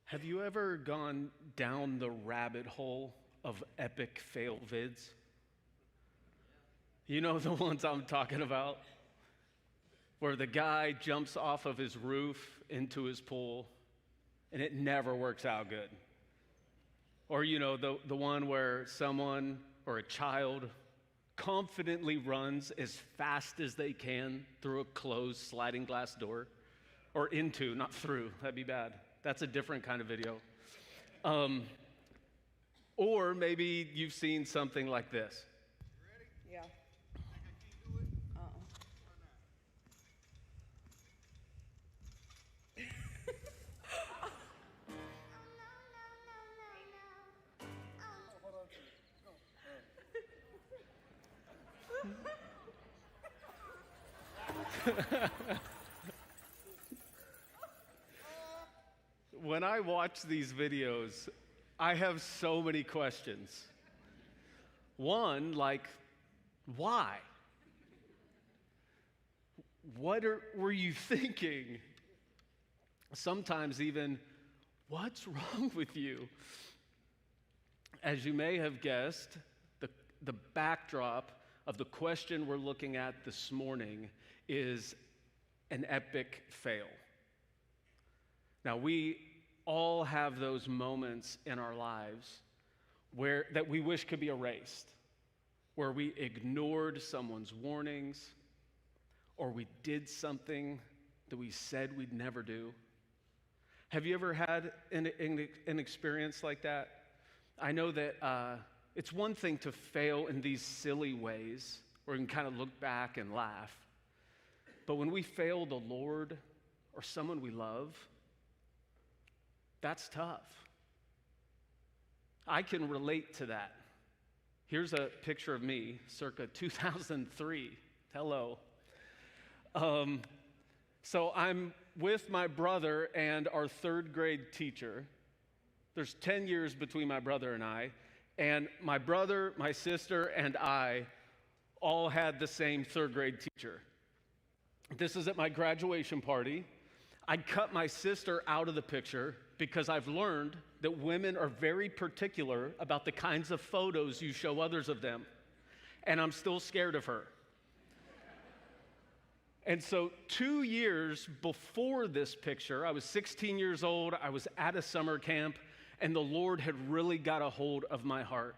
Have you ever gone down the rabbit hole of epic fail vids? You know the ones I'm talking about? Where the guy jumps off of his roof into his pool and it never works out good. Or, the one where someone or a child confidently runs as fast as they can through a closed sliding glass door. Or into, not through, that'd be bad. That's a different kind of video. Or maybe you've seen something like this. Yeah. When I watch these videos, I have so many questions. One, like, why? What were you thinking? Sometimes even, what's wrong with you? As you may have guessed, the backdrop of the question we're looking at this morning is an epic fail. Now, we all have those moments in our lives that we wish could be erased, where we ignored someone's warnings, or we did something that we said we'd never do. Have you ever had an experience like that? I know that it's one thing to fail in these silly ways where we can kind of look back and laugh. But when we fail the Lord or someone we love, that's tough. I can relate to that. Here's a picture of me, circa 2003. Hello. So I'm with my brother and our third grade teacher. There's 10 years between my brother and I. And my brother, my sister, and I all had the same third grade teacher. This is at my graduation party. I cut my sister out of the picture because I've learned that women are very particular about the kinds of photos you show others of them. And I'm still scared of her. And so 2 years before this picture, I was 16 years old, I was at a summer camp, and the Lord had really got a hold of my heart.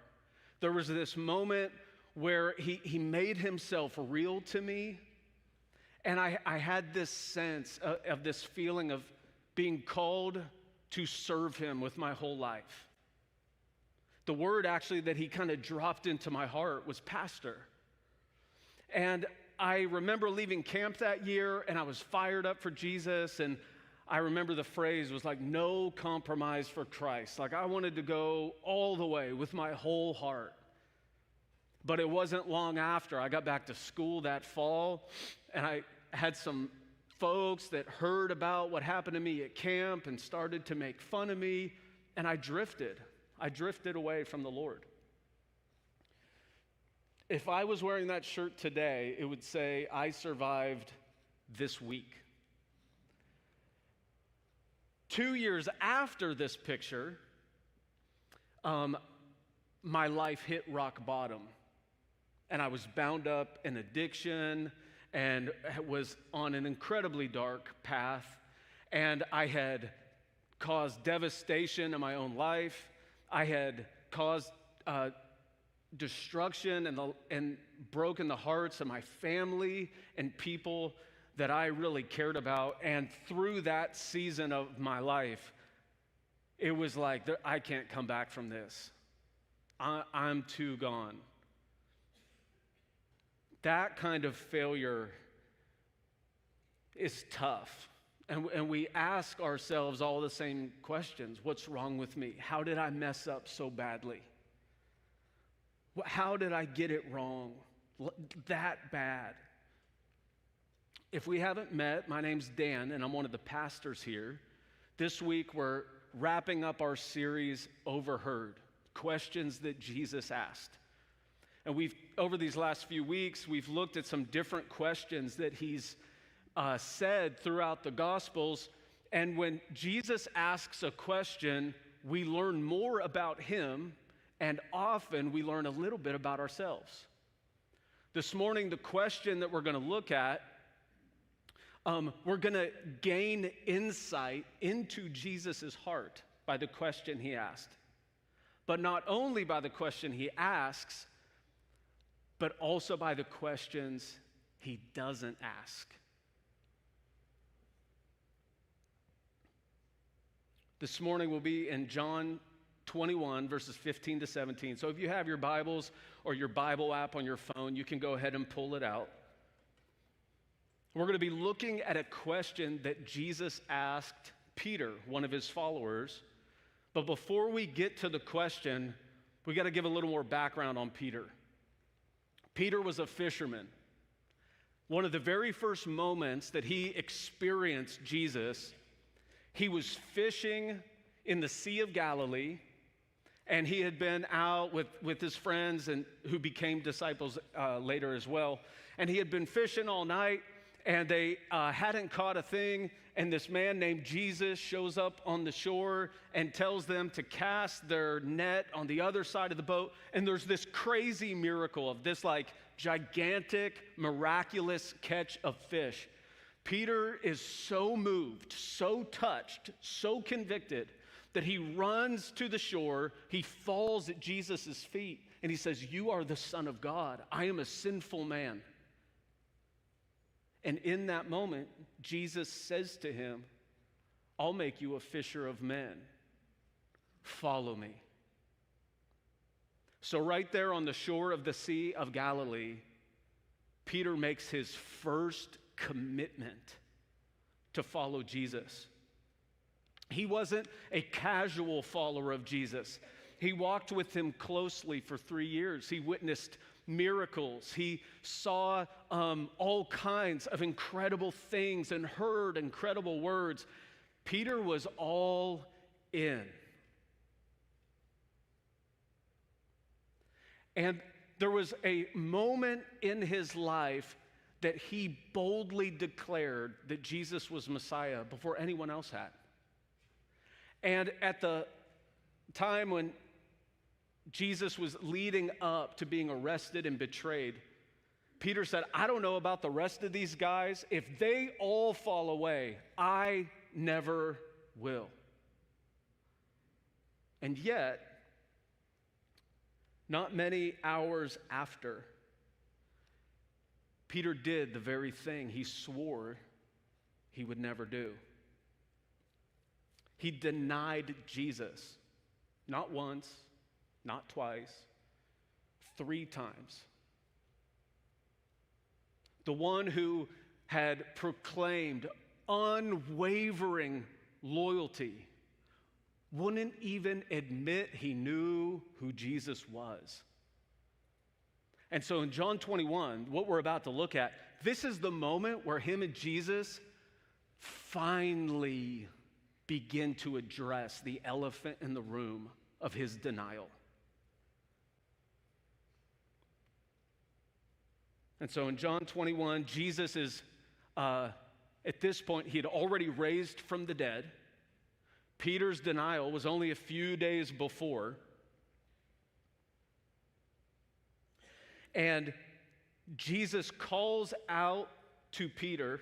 There was this moment where he made himself real to me, and I had this sense of this feeling of being called to serve him with my whole life. The word actually that he kind of dropped into my heart was pastor. And I remember leaving camp that year, and I was fired up for Jesus, and I remember the phrase was like, no compromise for Christ. Like I wanted to go all the way with my whole heart. But it wasn't long after I got back to school that fall, and I had some folks that heard about what happened to me at camp and started to make fun of me, and I drifted away from the Lord. If I was wearing that shirt today, it would say, I survived this week. 2 years after this picture, my life hit rock bottom. And I was bound up in addiction and was on an incredibly dark path. And I had caused devastation in my own life. I had caused destruction and broken the hearts of my family and people that I really cared about. And through that season of my life, it was like, I can't come back from this. I'm too gone. That kind of failure is tough. And we ask ourselves all the same questions. What's wrong with me? How did I mess up so badly? How did I get it wrong? That bad. If we haven't met, my name's Dan, and I'm one of the pastors here. This week, we're wrapping up our series, Overheard, Questions That Jesus Asked. And over these last few weeks, we've looked at some different questions that he's said throughout the Gospels, And when Jesus asks a question, we learn more about him, and often we learn a little bit about ourselves. This morning, the question that we're going to look at, we're going to gain insight into Jesus' heart by the question he asked. But not only by the question he asks, but also by the questions he doesn't ask. This morning we'll be in John 21, verses 15 to 17. So if you have your Bibles or your Bible app on your phone, you can go ahead and pull it out. We're going to be looking at a question that Jesus asked Peter, one of his followers. But before we get to the question, we got to give a little more background on Peter. Peter was a fisherman. One of the very first moments that he experienced Jesus, he was fishing in the Sea of Galilee, and he had been out with his friends and who became disciples later as well. And he had been fishing all night, and they hadn't caught a thing. And this man named Jesus shows up on the shore and tells them to cast their net on the other side of the boat. And there's this crazy miracle of this like gigantic, miraculous catch of fish. Peter is so moved, so touched, so convicted that he runs to the shore. He falls at Jesus' feet and he says, "You are the Son of God. I am a sinful man." And in that moment, Jesus says to him, "I'll make you a fisher of men. Follow me." So right there on the shore of the Sea of Galilee, Peter makes his first commitment to follow Jesus. He wasn't a casual follower of Jesus. He walked with him closely for 3 years. He witnessed miracles. He saw all kinds of incredible things and heard incredible words. Peter was all in. And there was a moment in his life that he boldly declared that Jesus was Messiah before anyone else had. And at the time when Jesus was leading up to being arrested and betrayed, Peter said, "I don't know about the rest of these guys. If they all fall away, I never will." And yet, not many hours after, Peter did the very thing he swore he would never do. He denied Jesus, not once, not twice, 3 times. The one who had proclaimed unwavering loyalty wouldn't even admit he knew who Jesus was. And so in John 21, what we're about to look at, this is the moment where him and Jesus finally begin to address the elephant in the room of his denial. And so in John 21, Jesus is, at this point, he had already raised from the dead. Peter's denial was only a few days before. And Jesus calls out to Peter,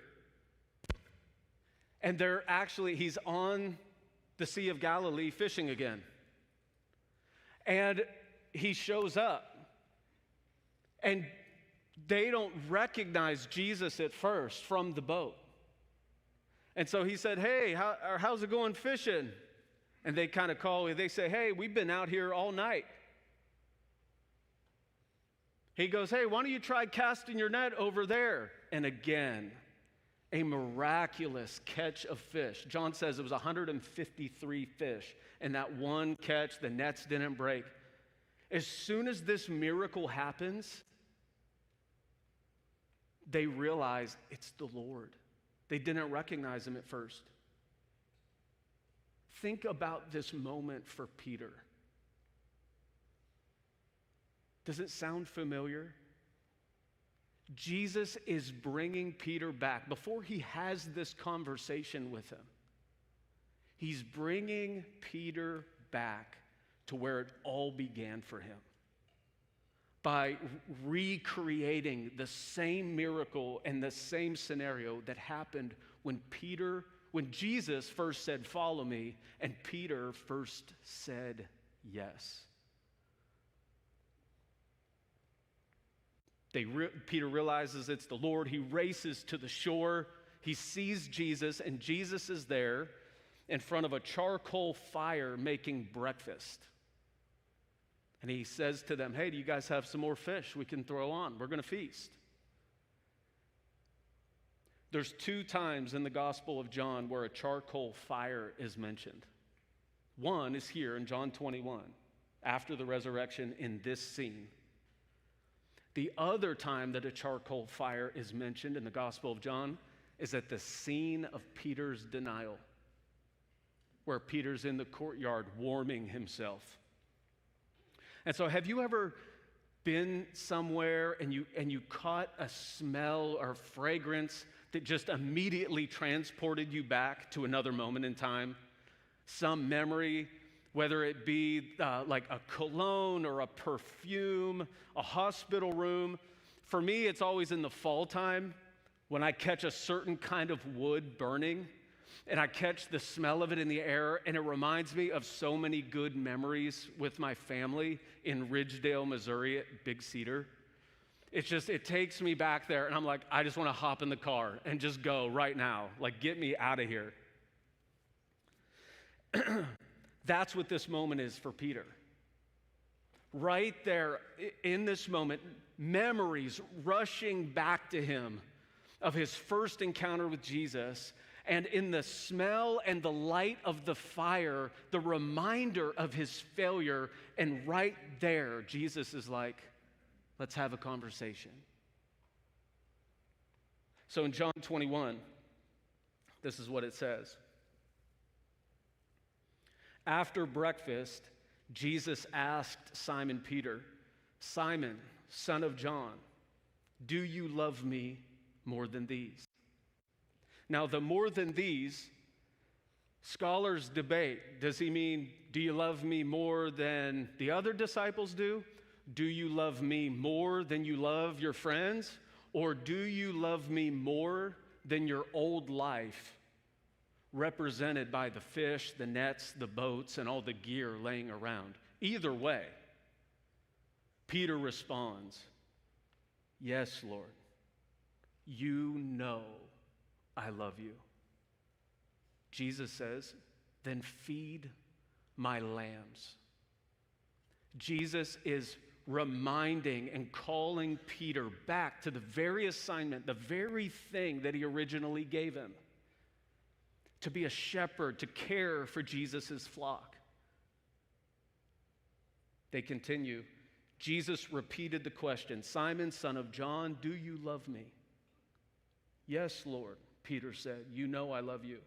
and he's on the Sea of Galilee fishing again. And he shows up, and they don't recognize Jesus at first from the boat. And so he said, "Hey, how's it going fishing?" And they kind of they say, "Hey, we've been out here all night." He goes, "Hey, why don't you try casting your net over there?" And again, a miraculous catch of fish. John says it was 153 fish. And that one catch, the nets didn't break. As soon as this miracle happens, they realize it's the Lord. They didn't recognize him at first. Think about this moment for Peter. Does it sound familiar? Jesus is bringing Peter back before he has this conversation with him. He's bringing Peter back to where it all began for him by recreating the same miracle and the same scenario that happened when Jesus first said, "Follow me," and Peter first said yes. Peter realizes it's the Lord. He races to the shore. He sees Jesus, and Jesus is there in front of a charcoal fire making breakfast. And he says to them, "Hey, do you guys have some more fish we can throw on? We're going to feast." There's 2 times in the Gospel of John where a charcoal fire is mentioned. One is here in John 21, after the resurrection in this scene. The other time that a charcoal fire is mentioned in the Gospel of John is at the scene of Peter's denial, where Peter's in the courtyard warming himself. And so have you ever been somewhere and you caught a smell or fragrance that just immediately transported you back to another moment in time? Some memory, whether it be like a cologne or a perfume, a hospital room. For me, it's always in the fall time when I catch a certain kind of wood burning and I catch the smell of it in the air, and it reminds me of so many good memories with my family in Ridgedale, Missouri at Big Cedar. It takes me back there, and I'm like, I just want to hop in the car and just go right now. Like, get me out of here. That's what this moment is for Peter. Right there in this moment, memories rushing back to him of his first encounter with Jesus, and in the smell and the light of the fire, the reminder of his failure, and right there, Jesus is like, let's have a conversation. So in John 21, this is what it says. After breakfast, Jesus asked Simon Peter, "Simon, son of John, do you love me more than these?" Now, the more than these, scholars debate. Does he mean, do you love me more than the other disciples do? Do you love me more than you love your friends? Or do you love me more than your old life, represented by the fish, the nets, the boats, and all the gear laying around? Either way, Peter responds, "Yes, Lord, you know I love you." Jesus says, "Then feed my lambs." Jesus is reminding and calling Peter back to the very assignment, the very thing that he originally gave him, to be a shepherd, to care for Jesus' flock. They continue. Jesus repeated the question, "Simon, son of John, do you love me?" "Yes, Lord," Peter said, "you know I love you."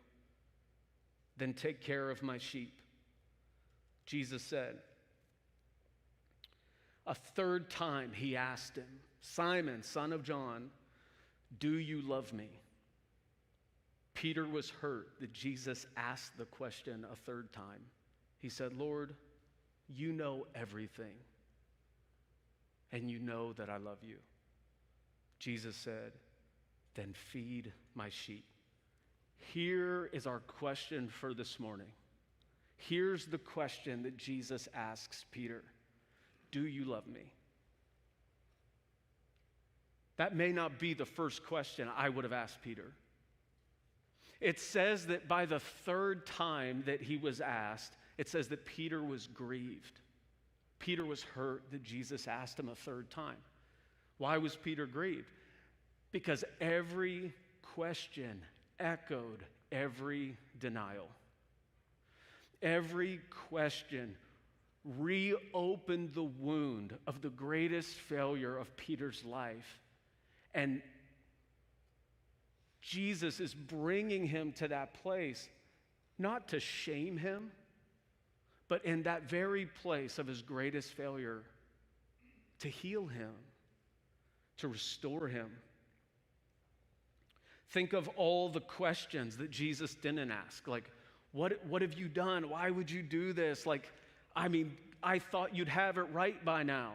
"Then take care of my sheep." Jesus said. A third time he asked him, "Simon, son of John, do you love me?" Peter was hurt that Jesus asked the question a third time. He said, "Lord, you know everything, and you know that I love you." Jesus said, "Then feed my sheep." Here is our question for this morning. Here's the question that Jesus asks Peter. Do you love me? That may not be the first question I would have asked Peter. It says that by the third time that he was asked, it says that Peter was grieved. Peter was hurt that Jesus asked him a third time. Why was Peter grieved? Because every question echoed every denial. Every question reopened the wound of the greatest failure of Peter's life. And Jesus is bringing him to that place, not to shame him, but in that very place of his greatest failure, to heal him, to restore him. Think of all the questions that Jesus didn't ask, like, What have you done? Why would you do this? I thought you'd have it right by now.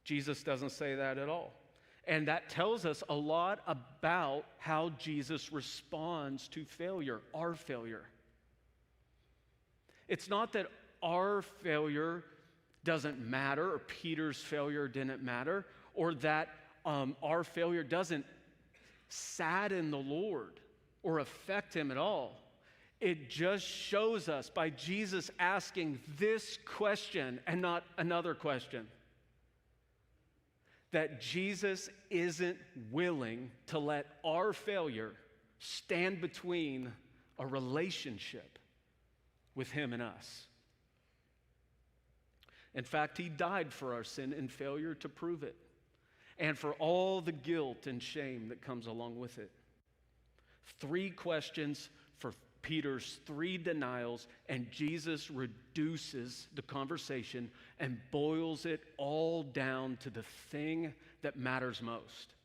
Jesus doesn't say that at all. And that tells us a lot about how Jesus responds to failure, our failure. It's not that our failure doesn't matter, or Peter's failure didn't matter, or that our failure doesn't sadden the Lord or affect him at all. It just shows us by Jesus asking this question and not another question, that Jesus isn't willing to let our failure stand between a relationship with him and us. In fact, he died for our sin and failure to prove it, and for all the guilt and shame that comes along with it. 3 questions for Peter's 3 denials, and Jesus reduces the conversation and boils it all down to the thing that matters most: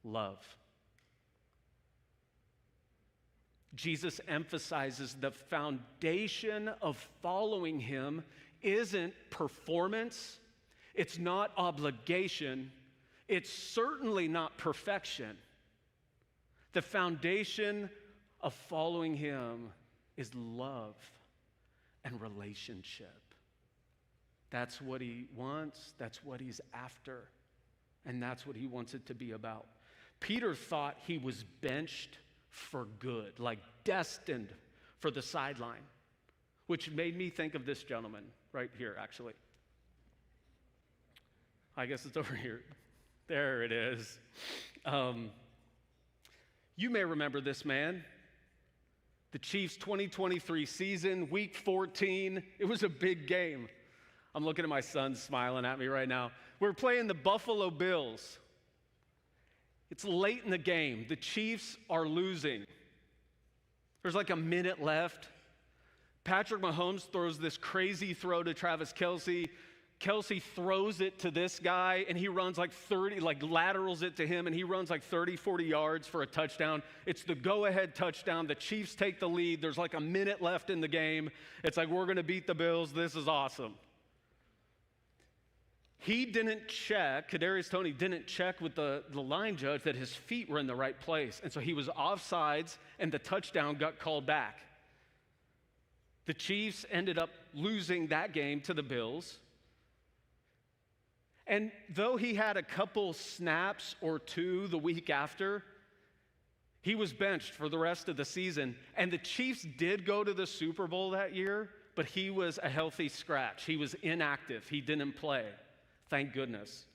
love. Jesus emphasizes the foundation of following him isn't performance, it's not obligation, it's certainly not perfection. The foundation of following him is love and relationship. That's what he wants, that's what he's after, and that's what he wants it to be about. Peter thought he was benched for good, like destined for the sideline, which made me think of this gentleman right here, actually. I guess it's over here. There it is. You may remember this man. The Chiefs' 2023 season, week 14, it was a big game. I'm looking at my son smiling at me right now. We're playing the Buffalo Bills. It's late in the game. The Chiefs are losing. There's like a minute left. Patrick Mahomes throws this crazy throw to Travis Kelce. Kelce throws it to this guy, and he runs like laterals it to him, and he runs like 30, 40 yards for a touchdown. It's the go-ahead touchdown. The Chiefs take the lead. There's like a minute left in the game. It's like, we're going to beat the Bills. This is awesome. He didn't check, Kadarius Toney didn't check with the line judge that his feet were in the right place. And so he was offsides, and the touchdown got called back. The Chiefs ended up losing that game to the Bills. And though he had a couple snaps or 2 the week after, he was benched for the rest of the season. And the Chiefs did go to the Super Bowl that year, but he was a healthy scratch. He was inactive. He didn't play. Thank goodness.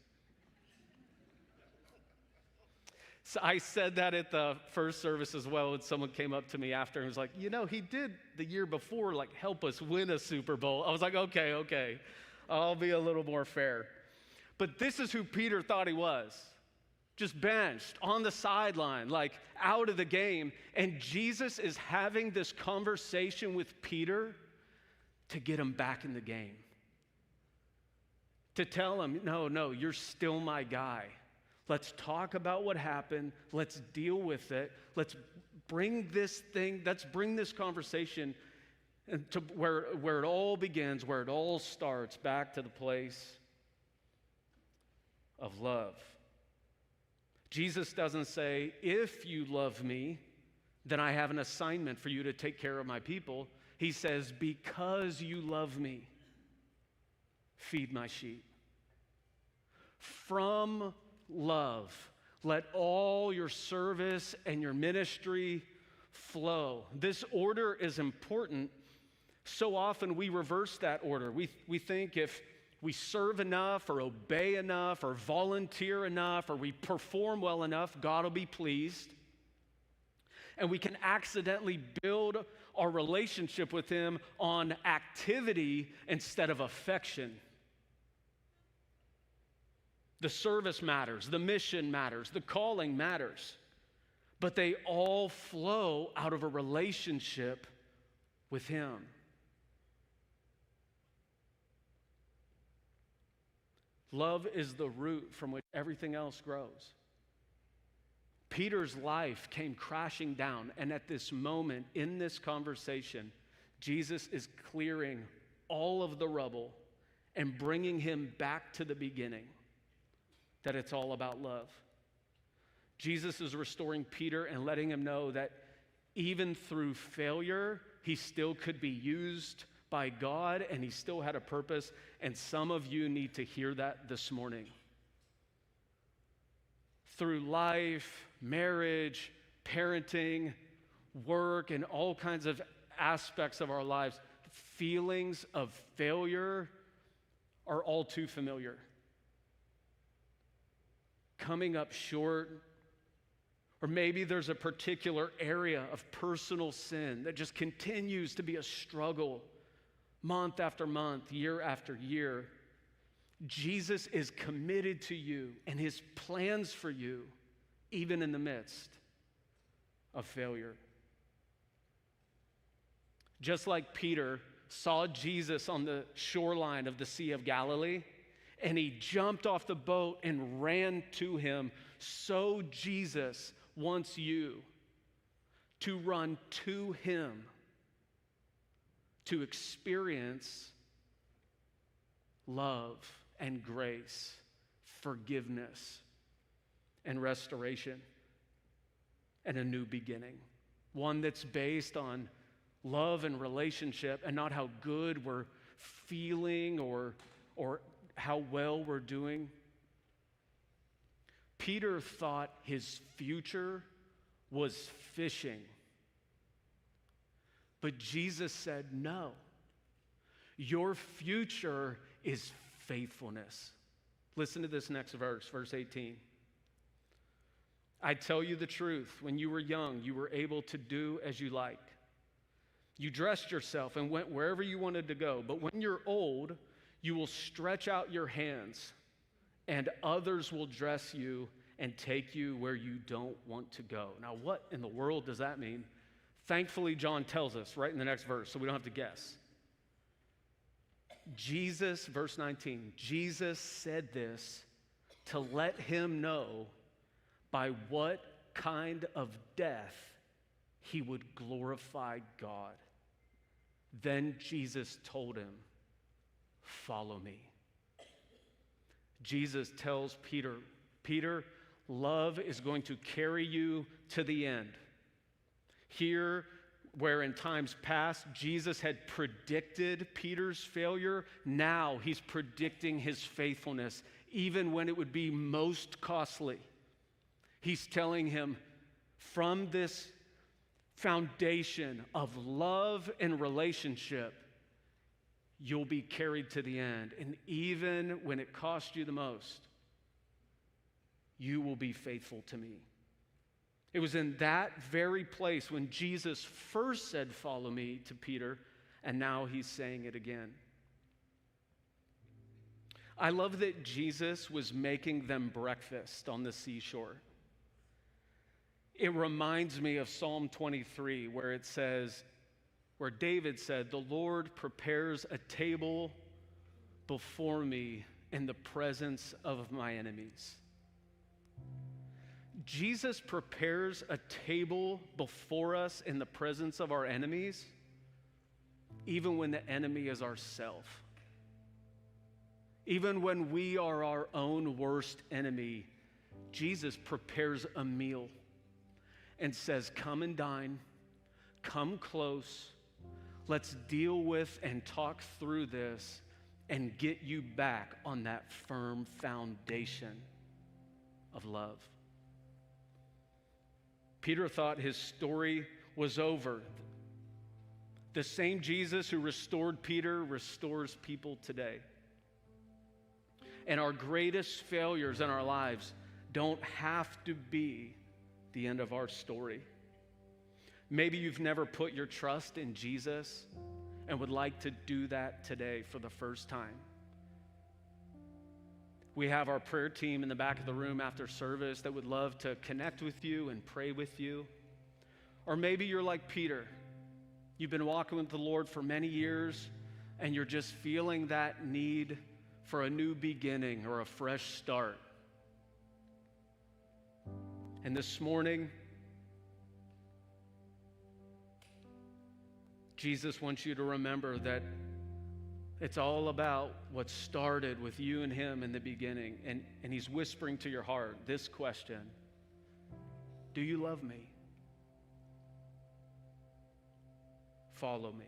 So I said that at the first service as well, and someone came up to me after and was like, he did the year before, help us win a Super Bowl. I was like, okay. I'll be a little more fair. But this is who Peter thought he was. Just benched, on the sideline, out of the game. And Jesus is having this conversation with Peter to get him back in the game. To tell him, no, you're still my guy. Let's talk about what happened. Let's deal with it. Let's bring this conversation to where it all begins, where it all starts, back to the place of love. Jesus doesn't say, if you love me, then I have an assignment for you to take care of my people. He says, because you love me, feed my sheep. From love, let all your service and your ministry flow. This order is important. So often we reverse that order. We think if we serve enough or obey enough or volunteer enough or we perform well enough, God will be pleased. And we can accidentally build our relationship with him on activity instead of affection. The service matters, the mission matters, the calling matters, but they all flow out of a relationship with him. Love is the root from which everything else grows. Peter's life came crashing down, and at this moment, in this conversation, Jesus is clearing all of the rubble and bringing him back to the beginning, that it's all about love. Jesus is restoring Peter and letting him know that even through failure, he still could be used by God, and he still had a purpose, and some of you need to hear that this morning. Through life, marriage, parenting, work, and all kinds of aspects of our lives, feelings of failure are all too familiar. Coming up short, or maybe there's a particular area of personal sin that just continues to be a struggle month after month, year after year. Jesus is committed to you and his plans for you, even in the midst of failure. Just like Peter saw Jesus on the shoreline of the Sea of Galilee, and he jumped off the boat and ran to him, so Jesus wants you to run to him to experience love and grace, forgiveness and restoration, and a new beginning. One that's based on love and relationship and not how good we're feeling or how well we're doing. Peter thought his future was fishing. But Jesus said, no, your future is faithfulness. Listen to this next verse, verse 18. I tell you the truth, when you were young, you were able to do as you liked. You dressed yourself and went wherever you wanted to go. But when you're old, you will stretch out your hands, and others will dress you and take you where you don't want to go. Now, what in the world does that mean? Thankfully, John tells us right in the next verse, so we don't have to guess. Jesus, verse 19, Jesus said this to let him know by what kind of death he would glorify God. Then Jesus told him, follow me. Jesus tells Peter, Peter, love is going to carry you to the end. Here, where in times past Jesus had predicted Peter's failure, now he's predicting his faithfulness, even when it would be most costly. He's telling him, from this foundation of love and relationship, you'll be carried to the end. And even when it costs you the most, you will be faithful to me. It was in that very place when Jesus first said, follow me, to Peter, and now he's saying it again. I love that Jesus was making them breakfast on the seashore. It reminds me of Psalm 23, where it says, where David said, the Lord prepares a table before me in the presence of my enemies. Jesus prepares a table before us in the presence of our enemies, even when the enemy is ourself. Even when we are our own worst enemy, Jesus prepares a meal and says, come and dine, come close, let's deal with and talk through this and get you back on that firm foundation of love. Peter thought his story was over. The same Jesus who restored Peter restores people today. And our greatest failures in our lives don't have to be the end of our story. Maybe you've never put your trust in Jesus and would like to do that today for the first time. We have our prayer team in the back of the room after service that would love to connect with you and pray with you. Or maybe you're like Peter. You've been walking with the Lord for many years, and you're just feeling that need for a new beginning or a fresh start. And this morning, Jesus wants you to remember that it's all about what started with you and him in the beginning. And he's whispering to your heart this question: do you love me? Follow me.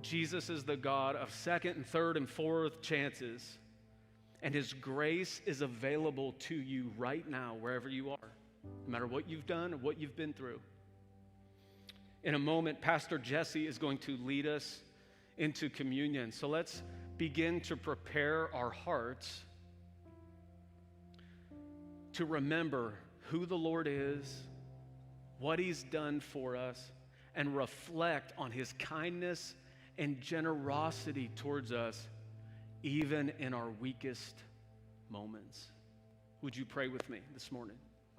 Jesus is the God of second and third and fourth chances. And his grace is available to you right now, wherever you are, no matter what you've done or what you've been through. In a moment, Pastor Jesse is going to lead us into communion. So let's begin to prepare our hearts to remember who the Lord is, what he's done for us, and reflect on his kindness and generosity towards us, even in our weakest moments. Would you pray with me this morning?